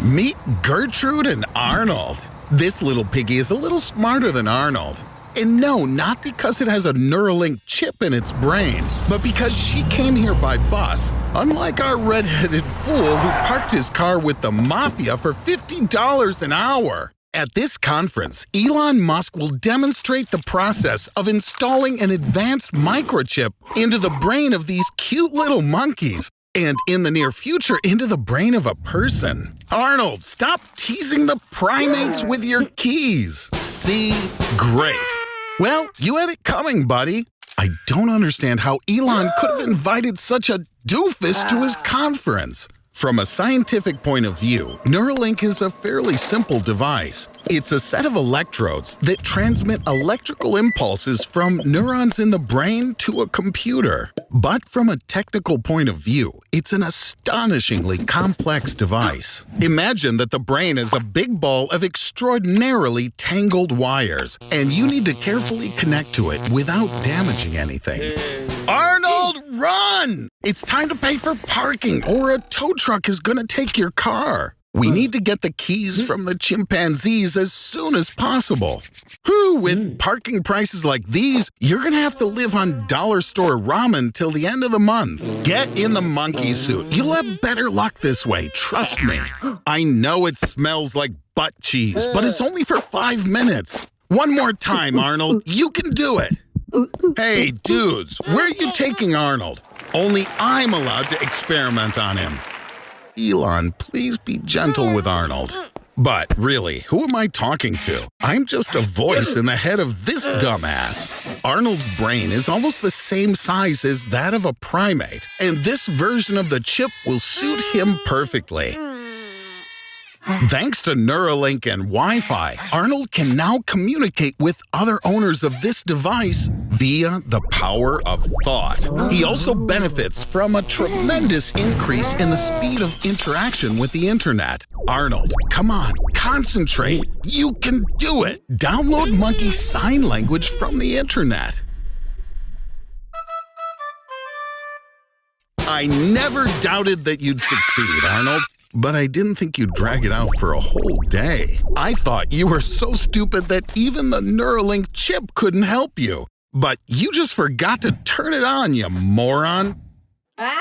Meet Gertrude and Arnold. This little piggy is a little smarter than Arnold. And no, not because it has a Neuralink chip in its brain, but because she came here by bus, unlike our red-headed fool who parked his car with the mafia for $50 an hour. At this conference, Elon Musk will demonstrate the process of installing an advanced microchip into the brain of these cute little monkeys, and in the near future into the brain of a person. Arnold, stop teasing the primates with your keys. See? Great. Well, you had it coming, buddy. I don't understand how Elon could have invited such a doofus to his conference. From a scientific point of view, Neuralink is a fairly simple device. It's a set of electrodes that transmit electrical impulses from neurons in the brain to a computer. But from a technical point of view, it's an astonishingly complex device. Imagine that the brain is a big ball of extraordinarily tangled wires, and you need to carefully connect to it without damaging anything. Arnold, run! It's time to pay for parking, or a tow truck is gonna take your car. We need to get the keys from the chimpanzees as soon as possible. With parking prices like these, you're gonna have to live on dollar store ramen till the end of the month. Get in the monkey suit. You'll have better luck this way, trust me. I know it smells like butt cheese, but it's only for 5 minutes. One more time, Arnold. You can do it. Hey, dudes, where are you taking Arnold? Only I'm allowed to experiment on him. Elon, please be gentle with Arnold. But really, who am I talking to? I'm just a voice in the head of this dumbass. Arnold's brain is almost the same size as that of a primate, and this version of the chip will suit him perfectly. Thanks to Neuralink and Wi-Fi, Arnold can now communicate with other owners of this device via the power of thought. He also benefits from a tremendous increase in the speed of interaction with the internet. Arnold, come on, concentrate. You can do it. Download Monkey Sign Language from the internet. I never doubted that you'd succeed, Arnold. But I didn't think you'd drag it out for a whole day. I thought you were so stupid that even the Neuralink chip couldn't help you. But you just forgot to turn it on, you moron.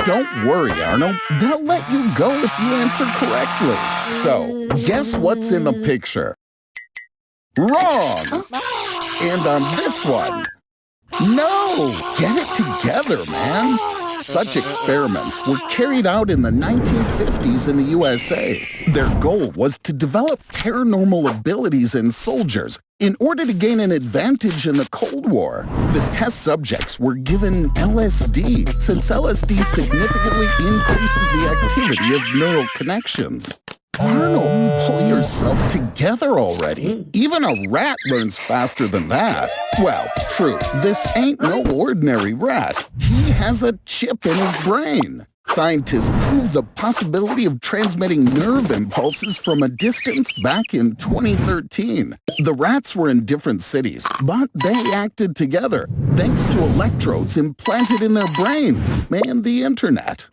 Don't worry, Arnold. They'll let you go if you answer correctly. So, guess what's in the picture? Wrong! And on this one, no! Get it together, man. Such experiments were carried out in the 1950s in the USA. Their goal was to develop paranormal abilities in soldiers in order to gain an advantage in the Cold War. The test subjects were given LSD, since LSD significantly increases the activity of neural connections. Arnold, pull yourself together already. Even a rat learns faster than that. Well, true, this ain't no ordinary rat. He has a chip in his brain. Scientists proved the possibility of transmitting nerve impulses from a distance back in 2013. The rats were in different cities, but they acted together thanks to electrodes implanted in their brains and the internet.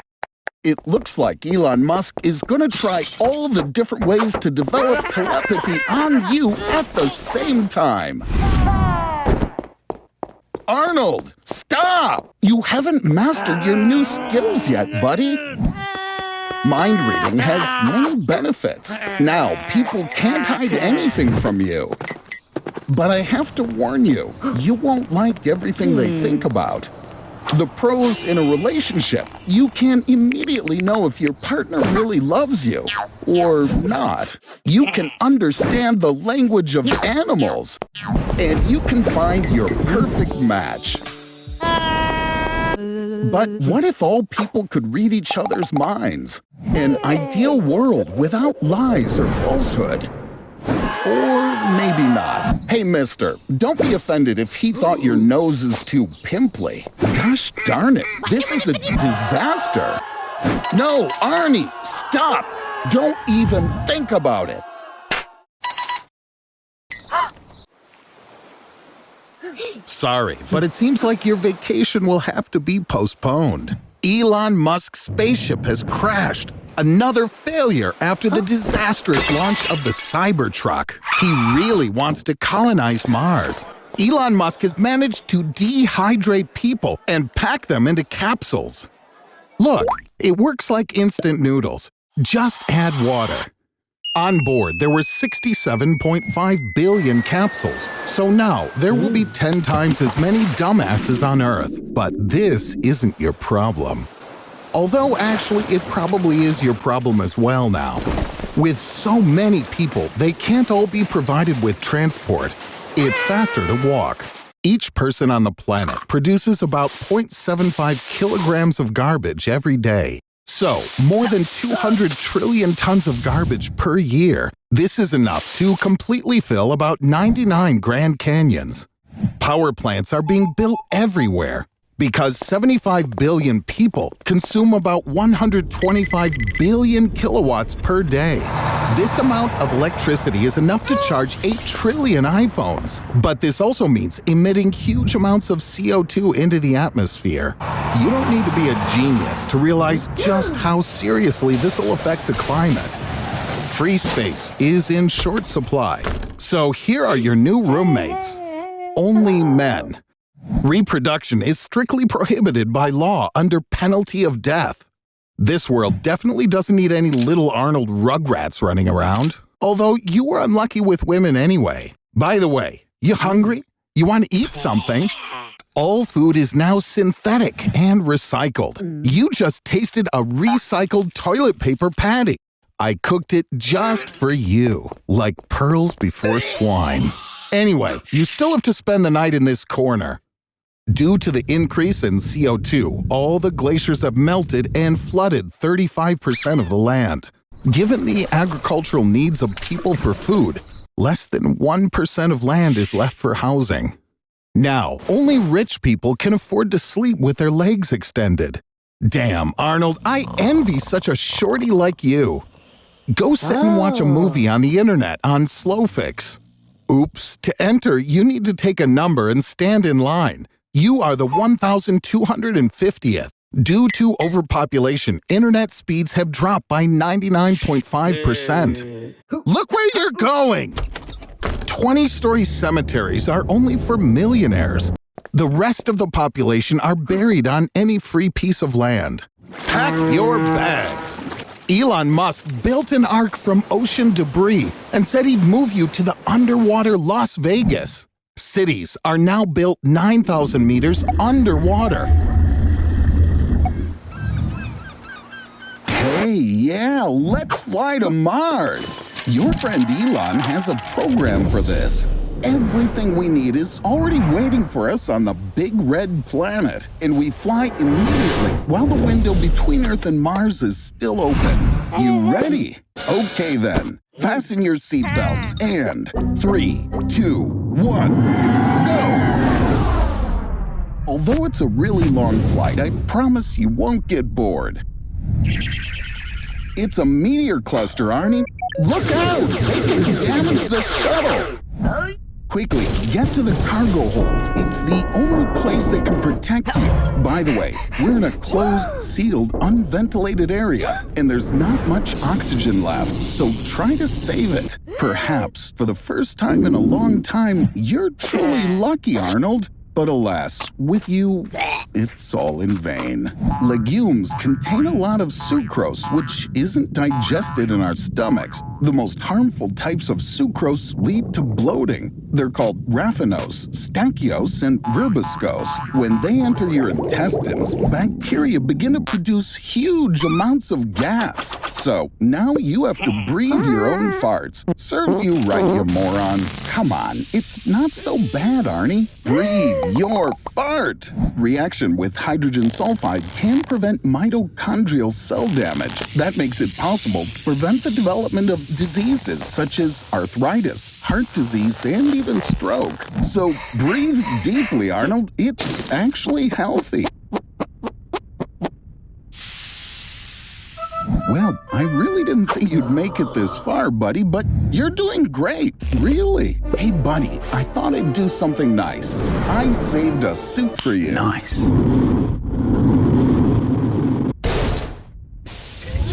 It looks like Elon Musk is going to try all the different ways to develop telepathy on you at the same time. Arnold, stop! You haven't mastered your new skills yet, buddy. Mind reading has many benefits. Now, people can't hide anything from you. But I have to warn you, you won't like everything they think about. The pros in a relationship, you can immediately know if your partner really loves you or not. You can understand the language of animals, and you can find your perfect match. But what if all people could read each other's minds? An ideal world without lies or falsehood. Or maybe not. Hey, mister, don't be offended if he thought your nose is too pimply. Gosh darn it, this is a disaster. No, Arnie, stop! Don't even think about it. Sorry, but it seems like your vacation will have to be postponed. Elon Musk's spaceship has crashed, Another failure after the disastrous launch of the Cybertruck. He really wants to colonize Mars. Elon Musk has managed to dehydrate people and pack them into capsules. Look, it works like instant noodles. Just add water. On board, there were 67.5 billion capsules, so now there will be 10 times as many dumbasses on Earth. But this isn't your problem. Although actually it probably is your problem as well now. With so many people, they can't all be provided with transport. It's faster to walk. Each person on the planet produces about 0.75 kilograms of garbage every day. So, more than 200 trillion tons of garbage per year. This is enough to completely fill about 99 Grand Canyons. Power plants are being built everywhere because 75 billion people consume about 125 billion kilowatts per day. This amount of electricity is enough to charge 8 trillion iPhones. But this also means emitting huge amounts of CO2 into the atmosphere. You don't need to be a genius to realize just how seriously this will affect the climate. Free space is in short supply. So here are your new roommates. Only men. Reproduction is strictly prohibited by law under penalty of death. This world definitely doesn't need any little Arnold Rugrats running around. Although you were unlucky with women anyway. By the way, you hungry? You want to eat something? All food is now synthetic and recycled. You just tasted a recycled toilet paper patty. I cooked it just for you, like pearls before swine. Anyway, you still have to spend the night in this corner. Due to the increase in CO2, all the glaciers have melted and flooded 35% of the land. Given the agricultural needs of people for food, less than 1% of land is left for housing. Now, only rich people can afford to sleep with their legs extended. Damn, Arnold, I envy such a shorty like you. Go sit and watch a movie on the internet on Slowfix. Oops, to enter, you need to take a number and stand in line. You are the 1,250th. Due to overpopulation, internet speeds have dropped by 99.5%. Look where you're going! 20-story cemeteries are only for millionaires. The rest of the population are buried on any free piece of land. Pack your bags. Elon Musk built an ark from ocean debris and said he'd move you to the underwater Las Vegas. Cities are now built 9,000 meters underwater. Hey, yeah, let's fly to Mars. Your friend Elon has a program for this. Everything we need is already waiting for us on the big red planet, and we fly immediately while the window between Earth and Mars is still open. You ready? Okay then. Fasten your seatbelts and 3, 2, 1, go! Although it's a really long flight, I promise you won't get bored. It's a meteor cluster, Arnie. Look out! They can damage the shuttle! Quickly, get to the cargo hold. It's the only place that can protect you. By the way, we're in a closed, sealed, unventilated area, and there's not much oxygen left, so try to save it. Perhaps, for the first time in a long time, you're truly lucky, Arnold. But alas, with you, it's all in vain. Legumes contain a lot of sucrose, which isn't digested in our stomachs. The most harmful types of sucrose lead to bloating. They're called raffinose, stachyose, and verbiscose. When they enter your intestines, bacteria begin to produce huge amounts of gas. So now you have to breathe your own farts. Serves you right, you moron. Come on, it's not so bad, Arnie. Breathe your fart. Reaction with hydrogen sulfide can prevent mitochondrial cell damage. That makes it possible to prevent the development of diseases such as arthritis, heart disease, and even stroke. So breathe deeply, Arnold. It's actually healthy. Well, I really didn't think you'd make it this far, buddy, but you're doing great, really. Hey, buddy, I thought I'd do something nice. I saved a suit for you. Nice.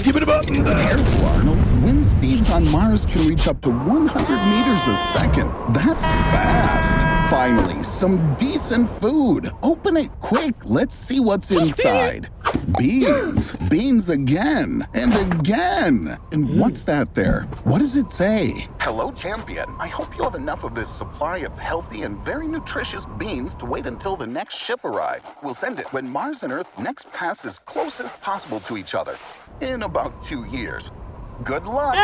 Careful, Arnold. Wind speeds on Mars can reach up to 100 meters a second. That's fast. Finally, some decent food. Open it quick. Let's see what's inside. Beans. Beans again. And again. And what's that there? What does it say? Hello, champion. I hope you have enough of this supply of healthy and very nutritious beans to wait until the next ship arrives. We'll send it when Mars and Earth next pass as close as possible to each other. In about 2 years. Good luck.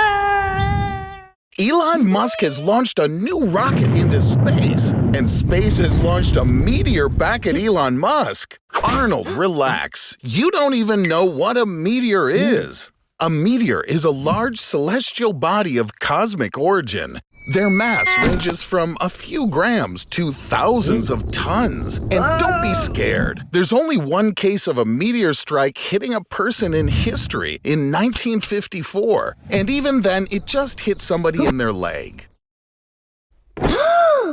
Elon Musk has launched a new rocket into space, and space has launched a meteor back at Elon Musk. Arnold, relax. You don't even know what a meteor is. A meteor is a large celestial body of cosmic origin. Their mass ranges from a few grams to thousands of tons. And don't be scared. There's only one case of a meteor strike hitting a person in history in 1954. And even then, it just hit somebody in their leg.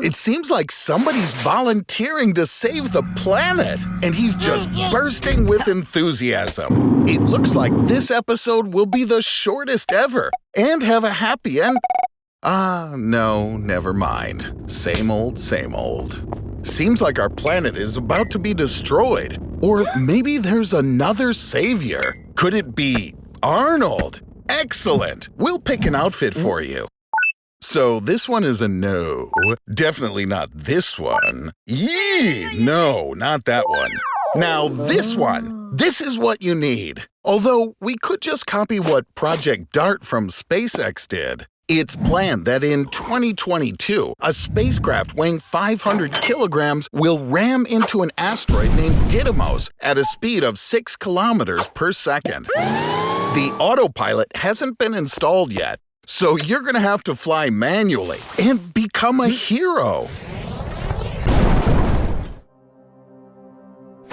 It seems like somebody's volunteering to save the planet, and he's just bursting with enthusiasm. It looks like this episode will be the shortest ever and have a happy end. No, never mind. Same old, same old. Seems like our planet is about to be destroyed. Or maybe there's another savior. Could it be Arnold? Excellent! We'll pick an outfit for you. So this one is a no. Definitely not this one. Yee! No, not that one. Now this one. This is what you need. Although we could just copy what Project DART from SpaceX did. It's planned that in 2022, a spacecraft weighing 500 kilograms will ram into an asteroid named Didymos at a speed of 6 kilometers per second. The autopilot hasn't been installed yet, so you're going to have to fly manually and become a hero.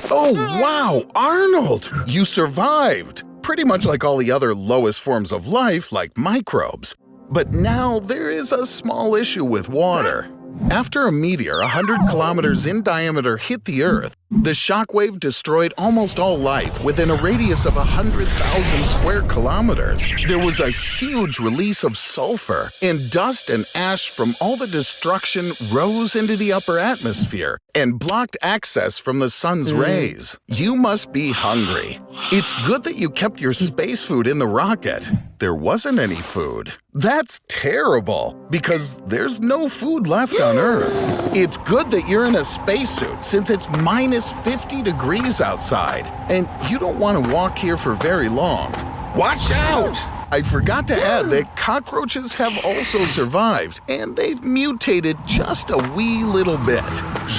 Oh, wow, Arnold! You survived! Pretty much like all the other lowest forms of life, like microbes. But now there is a small issue with water. After a meteor 100 kilometers in diameter hit the Earth, the shockwave destroyed almost all life within a radius of 100,000 square kilometers. There was a huge release of sulfur, and dust and ash from all the destruction rose into the upper atmosphere and blocked access from the sun's rays. You must be hungry. It's good that you kept your space food in the rocket. There wasn't any food. That's terrible, because there's no food left on Earth. It's good that you're in a spacesuit, since it's minus 50 degrees outside, and you don't want to walk here for very long. Watch out! I forgot to add that cockroaches have also survived, and they've mutated just a wee little bit.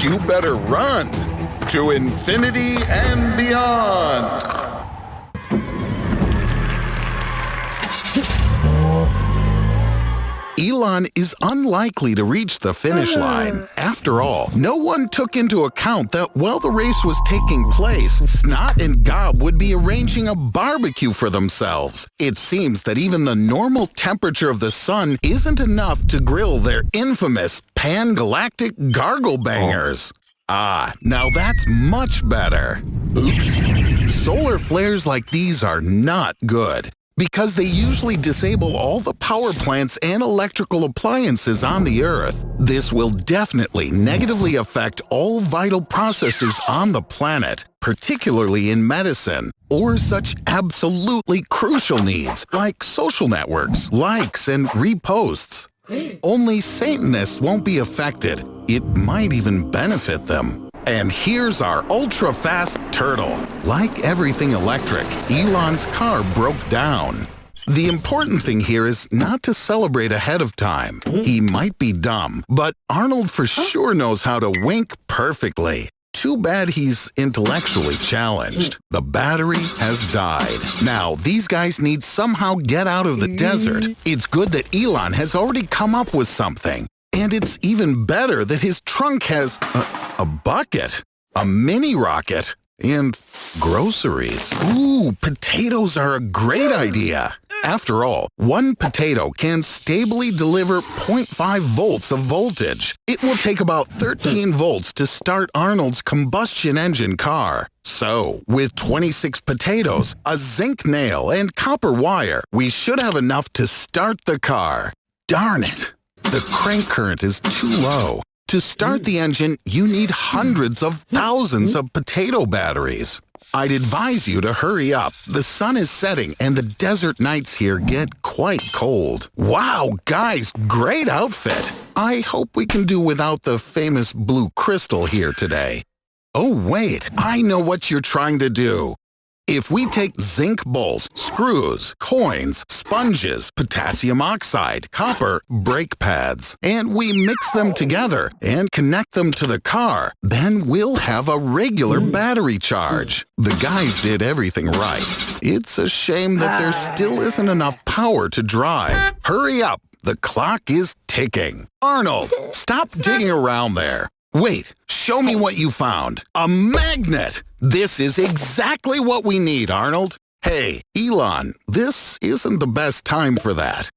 You better run to infinity and beyond! Elon is unlikely to reach the finish line. After all, no one took into account that while the race was taking place, Snot and Gob would be arranging a barbecue for themselves. It seems that even the normal temperature of the sun isn't enough to grill their infamous pan-galactic gargle bangers. Now that's much better. Oops. Solar flares like these are not good, because they usually disable all the power plants and electrical appliances on the Earth. This will definitely negatively affect all vital processes on the planet, particularly in medicine, or such absolutely crucial needs like social networks, likes, and reposts. Only Satanists won't be affected. It might even benefit them. And here's our ultra-fast turtle. Like everything electric, Elon's car broke down. The important thing here is not to celebrate ahead of time. He might be dumb, but Arnold for sure knows how to wink perfectly. Too bad he's intellectually challenged. The battery has died. Now, these guys need somehow get out of the desert. It's good that Elon has already come up with something. And it's even better that his trunk has a bucket, a mini rocket, and groceries. Ooh, potatoes are a great idea. After all, one potato can stably deliver 0.5 volts of voltage. It will take about 13 volts to start Arnold's combustion engine car. So, with 26 potatoes, a zinc nail, and copper wire, we should have enough to start the car. Darn it! The crank current is too low. To start the engine, you need hundreds of thousands of potato batteries. I'd advise you to hurry up. The sun is setting and the desert nights here get quite cold. Wow, guys, great outfit. I hope we can do without the famous blue crystal here today. Oh, wait, I know what you're trying to do. If we take zinc bolts, screws, coins, sponges, potassium oxide, copper, brake pads, and we mix them together and connect them to the car, then we'll have a regular battery charge. The guys did everything right. It's a shame that there still isn't enough power to drive. Hurry up, the clock is ticking. Arnold, stop digging around there. Wait, show me what you found. A magnet! This is exactly what we need, Arnold. Hey, Elon, this isn't the best time for that.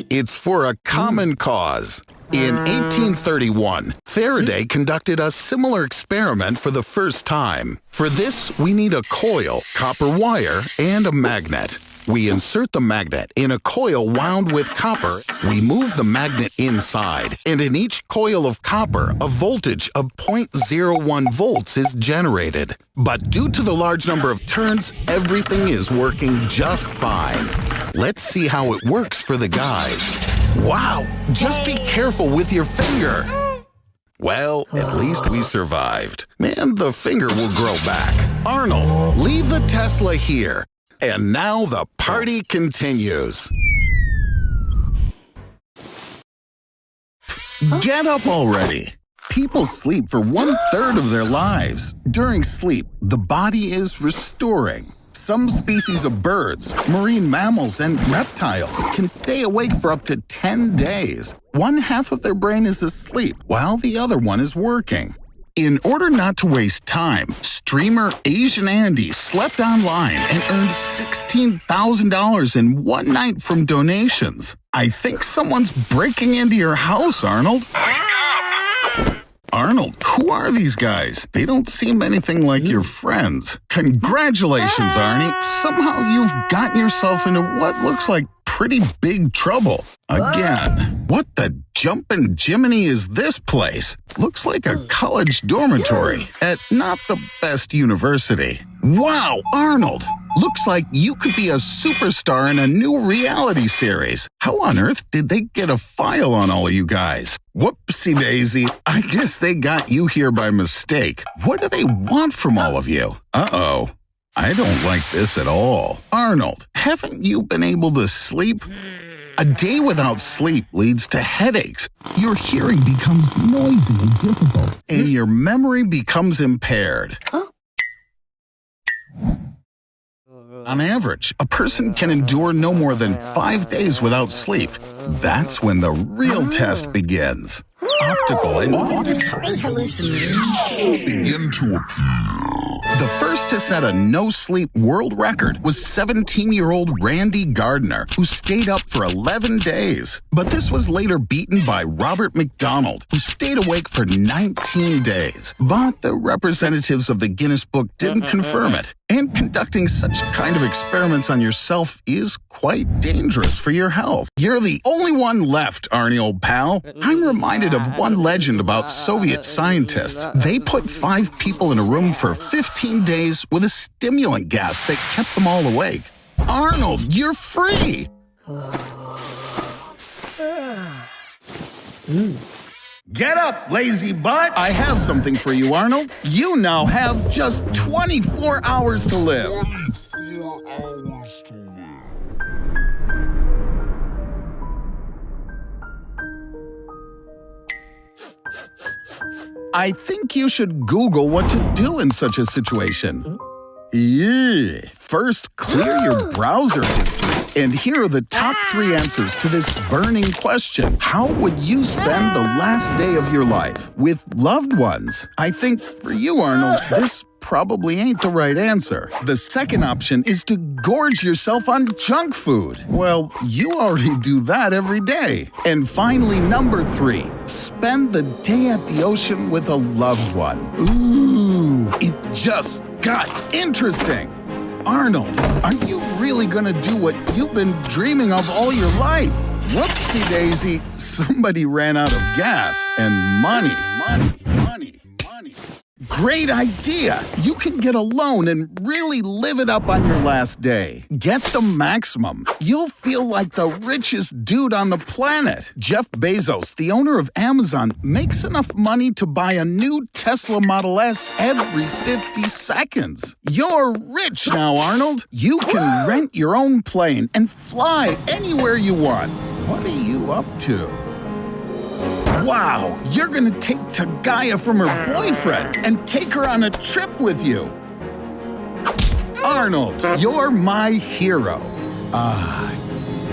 It's for a common cause. In 1831, Faraday conducted a similar experiment for the first time. For this, we need a coil, copper wire, and a magnet. We insert the magnet in a coil wound with copper. We move the magnet inside, and in each coil of copper, a voltage of 0.01 volts is generated. But due to the large number of turns, everything is working just fine. Let's see how it works for the guys. Wow! Just be careful with your finger. Well, at least we survived. And the finger will grow back. Arnold, leave the Tesla here. And now the party continues. Get up already. People sleep for 1/3 of their lives. During sleep, the body is restoring. Some species of birds, marine mammals, and reptiles can stay awake for up to 10 days. One half of their brain is asleep while the other one is working. In order not to waste time, streamer Asian Andy slept online and earned $16,000 in one night from donations. I think someone's breaking into your house, Arnold. Arnold, who are these guys? They don't seem anything like your friends. Congratulations, Arnie. Somehow you've gotten yourself into what looks like pretty big trouble. Again, what the jumpin' Jiminy is this place? Looks like a college dormitory at not the best university. Wow, Arnold! Looks like you could be a superstar in a new reality series. How on earth did they get a file on all of you guys? Whoopsie daisy, I guess they got you here by mistake. What do they want from all of you? Uh-oh. I don't like this at all. Arnold, haven't you been able to sleep? A day without sleep leads to headaches. Your hearing becomes noisy and difficult, and your memory becomes impaired. On average, a person can endure no more than 5 days without sleep. That's when the real test begins. Optical and auditory hallucinations begin to appear. The first to set a no-sleep world record was 17-year-old Randy Gardner, who stayed up for 11 days. But this was later beaten by Robert McDonald, who stayed awake for 19 days. But the representatives of the Guinness Book didn't confirm it. And conducting such kind of experiments on yourself is quite dangerous for your health. You're the only one left, Arnie, old pal. I'm reminded of one legend about Soviet scientists. They put 5 people in a room for 15 days with a stimulant gas that kept them all awake. Arnold, you're free! Get up, lazy butt! I have something for you, Arnold. You now have just 24 hours to live. I think you should Google what to do in such a situation. Yeah. First, clear your browser history. And here are the top 3 answers to this burning question. How would you spend the last day of your life? With loved ones? I think for you, Arnold, this probably ain't the right answer. The second option is to gorge yourself on junk food. Well, you already do that every day. And finally, number 3, spend the day at the ocean with a loved one. Ooh, it just God, interesting. Arnold, are you really gonna do what you've been dreaming of all your life? Whoopsie daisy, somebody ran out of gas and money. Great idea! You can get a loan and really live it up on your last day. Get the maximum. You'll feel like the richest dude on the planet. Jeff Bezos, the owner of Amazon, makes enough money to buy a new Tesla Model S every 50 seconds. You're rich now, Arnold. You can rent your own plane and fly anywhere you want. What are you up to? Wow, you're gonna take Tagaya from her boyfriend and take her on a trip with you. Arnold, you're my hero.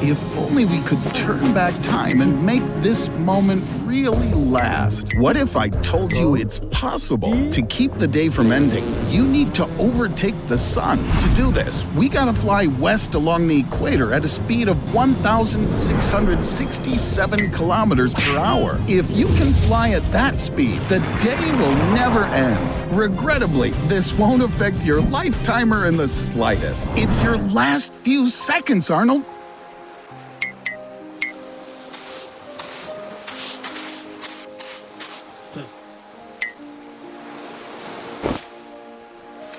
If only we could turn back time and make this moment really last. What if I told you it's possible to keep the day from ending? You need to overtake the sun. To do this, we gotta fly west along the equator at a speed of 1,667 kilometers per hour. If you can fly at that speed, the day will never end. Regrettably, this won't affect your lifetimer in the slightest. It's your last few seconds, Arnold.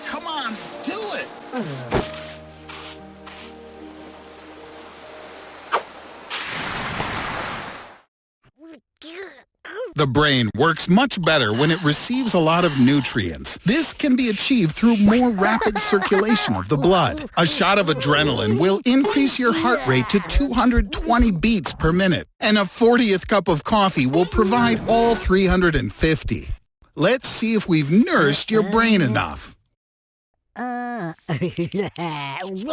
Come on, do it! The brain works much better when it receives a lot of nutrients. This can be achieved through more rapid circulation of the blood. A shot of adrenaline will increase your heart rate to 220 beats per minute, and a 40th cup of coffee will provide all 350. Let's see if we've nourished your brain enough.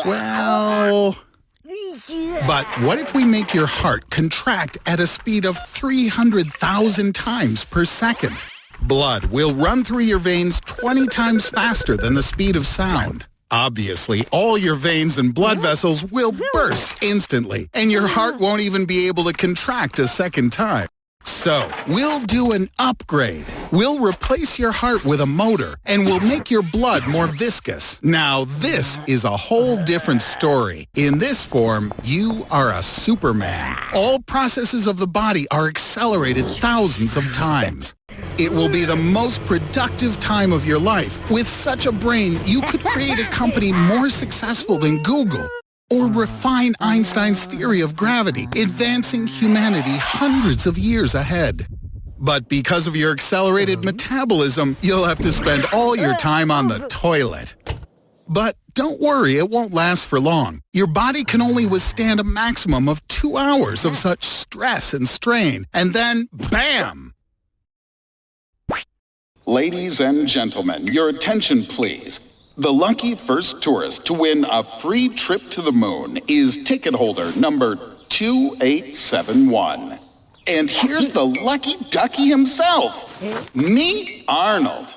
Well... But what if we make your heart contract at a speed of 300,000 times per second? Blood will run through your veins 20 times faster than the speed of sound. Obviously, all your veins and blood vessels will burst instantly, and your heart won't even be able to contract a second time. So, we'll do an upgrade. We'll replace your heart with a motor, and we'll make your blood more viscous. Now, this is a whole different story. In this form, you are a Superman. All processes of the body are accelerated thousands of times. It will be the most productive time of your life. With such a brain, you could create a company more successful than Google. Or refine Einstein's theory of gravity, advancing humanity hundreds of years ahead. But because of your accelerated metabolism, you'll have to spend all your time on the toilet. But don't worry, it won't last for long. Your body can only withstand a maximum of 2 hours of such stress and strain, and then, bam! Ladies and gentlemen, your attention please. The lucky first tourist to win a free trip to the moon is ticket holder number 2871. And here's the lucky ducky himself. Meet Arnold.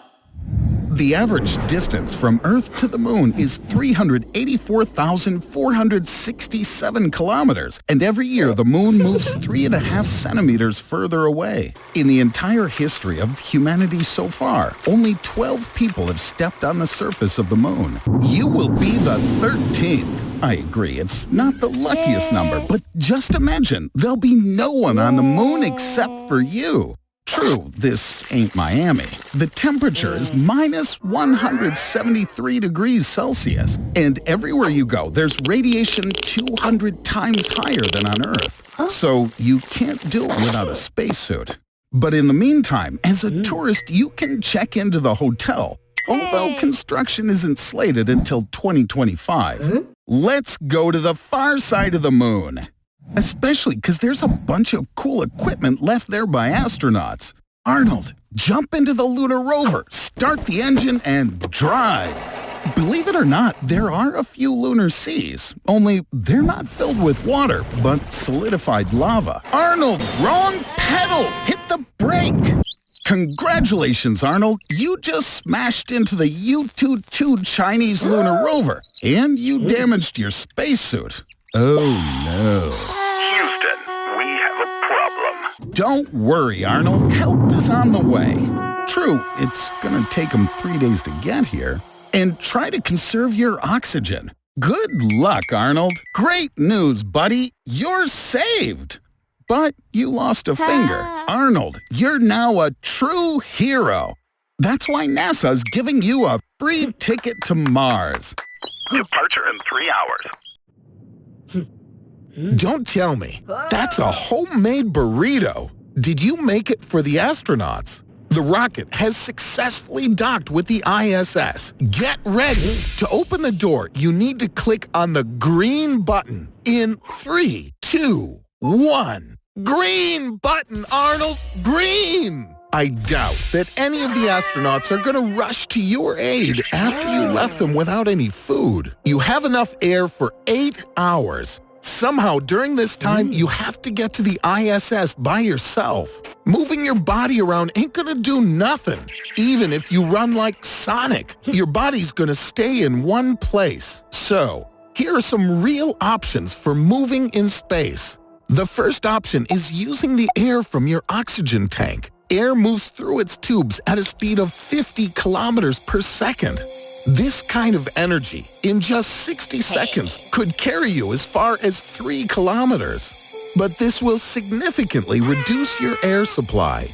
The average distance from Earth to the moon is 384,467 kilometers, and every year the moon moves 3.5 centimeters further away. In the entire history of humanity so far, only 12 people have stepped on the surface of the moon. You will be the 13th. I agree, it's not the luckiest number, but just imagine, there'll be no one on the moon except for you. True, this ain't Miami. The temperature is minus 173 degrees Celsius. And everywhere you go, there's radiation 200 times higher than on Earth. So you can't do it without a spacesuit. But in the meantime, as a tourist, you can check into the hotel, although construction isn't slated until 2025. Let's go to the far side of the moon. Especially because there's a bunch of cool equipment left there by astronauts. Arnold, jump into the lunar rover, start the engine, and drive. Believe it or not, there are a few lunar seas, only they're not filled with water, but solidified lava. Arnold, wrong pedal! Hit the brake! Congratulations, Arnold. You just smashed into the U-22 Chinese lunar rover, and you damaged your spacesuit. Oh, no. We have a problem. Don't worry, Arnold. Help is on the way. True, it's gonna take them 3 days to get here, and try to conserve your oxygen. Good luck, Arnold. Great news, buddy. You're saved. But you lost a finger. Arnold, you're now a true hero. That's why NASA's giving you a free ticket to Mars. Departure in 3 hours. Don't tell me. That's a homemade burrito. Did you make it for the astronauts? The rocket has successfully docked with the ISS. Get ready. To open the door, you need to click on the green button in 3, 2, 1. Green button, Arnold! Green! I doubt that any of the astronauts are going to rush to your aid after you left them without any food. You have enough air for 8 hours. Somehow, during this time, you have to get to the ISS by yourself. Moving your body around ain't gonna do nothing. Even if you run like Sonic, your body's gonna stay in one place. So, here are some real options for moving in space. The first option is using the air from your oxygen tank. Air moves through its tubes at a speed of 50 kilometers per second. This kind of energy, in just 60 seconds, could carry you as far as 3 kilometers. But this will significantly reduce your air supply.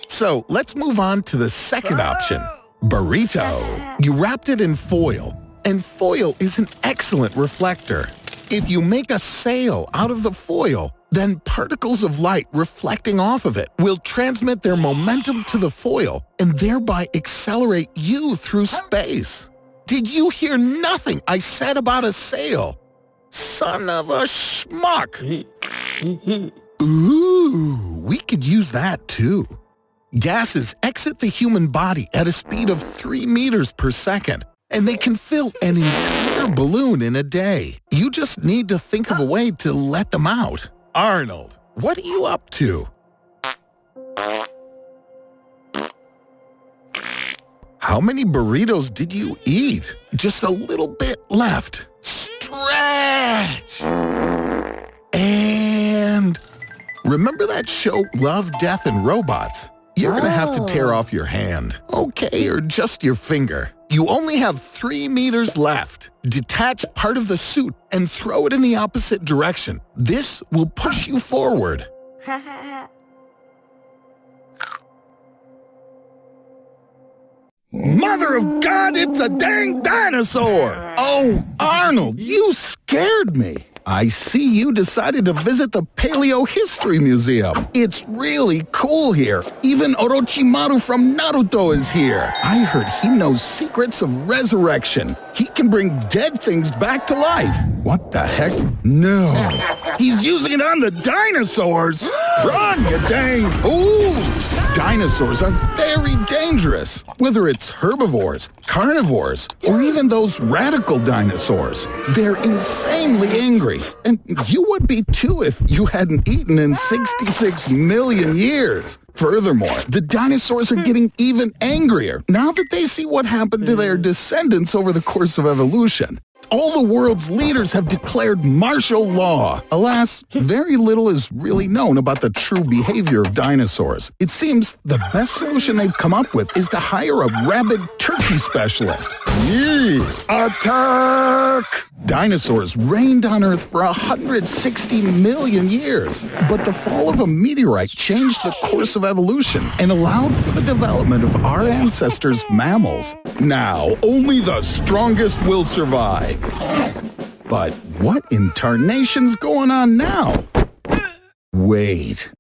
So let's move on to the second option, burrito. You wrapped it in foil, and foil is an excellent reflector. If you make a sail out of the foil, then particles of light reflecting off of it will transmit their momentum to the foil and thereby accelerate you through space. Did you hear nothing I said about a sail? Son of a schmuck! Ooh, we could use that too. Gases exit the human body at a speed of 3 meters per second, and they can fill an entire balloon in a day. You just need to think of a way to let them out. Arnold, what are you up to? How many burritos did you eat? Just a little bit left. Stretch! And remember that show Love, Death, and Robots? You're gonna have to tear off your hand. Okay, or just your finger. You only have 3 meters left. Detach part of the suit and throw it in the opposite direction. This will push you forward. Mother of God, it's a dang dinosaur! Oh, Arnold, you scared me. I see you decided to visit the Paleo History Museum. It's really cool here. Even Orochimaru from Naruto is here. I heard he knows secrets of resurrection. He can bring dead things back to life. What the heck? No. He's using it on the dinosaurs. Run, you dang fool! Dinosaurs are very dangerous, whether it's herbivores, carnivores, or even those radical dinosaurs. They're insanely angry, and you would be too if you hadn't eaten in 66 million years. Furthermore, the dinosaurs are getting even angrier now that they see what happened to their descendants over the course of evolution. All the world's leaders have declared martial law. Alas, very little is really known about the true behavior of dinosaurs. It seems the best solution they've come up with is to hire a rabid turkey specialist. Attack! Dinosaurs reigned on Earth for 160 million years, but the fall of a meteorite changed the course of evolution and allowed for the development of our ancestors' mammals. Now, only the strongest will survive. But what in tarnation's going on now? Wait.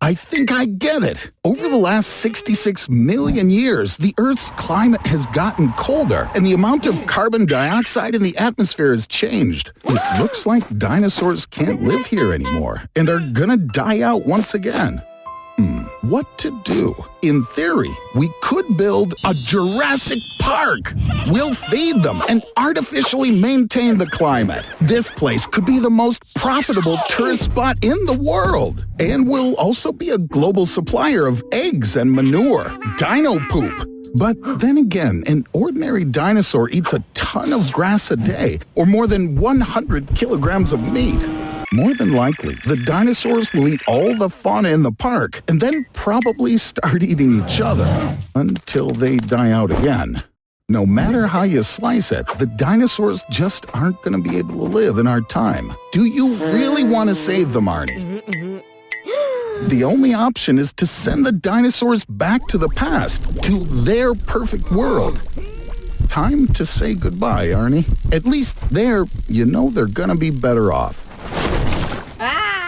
I think I get it. Over the last 66 million years, the Earth's climate has gotten colder, and the amount of carbon dioxide in the atmosphere has changed. It looks like dinosaurs can't live here anymore, and are gonna die out once again. What to do? In theory, we could build a Jurassic Park. We'll feed them and artificially maintain the climate. This place could be the most profitable tourist spot in the world. And we'll also be a global supplier of eggs and manure, dino poop. But then again, an ordinary dinosaur eats a ton of grass a day, or more than 100 kilograms of meat. More than likely, the dinosaurs will eat all the fauna in the park and then probably start eating each other until they die out again. No matter how you slice it, the dinosaurs just aren't going to be able to live in our time. Do you really want to save them, Arnie? The only option is to send the dinosaurs back to the past, to their perfect world. Time to say goodbye, Arnie. At least there, you know they're going to be better off. Ah!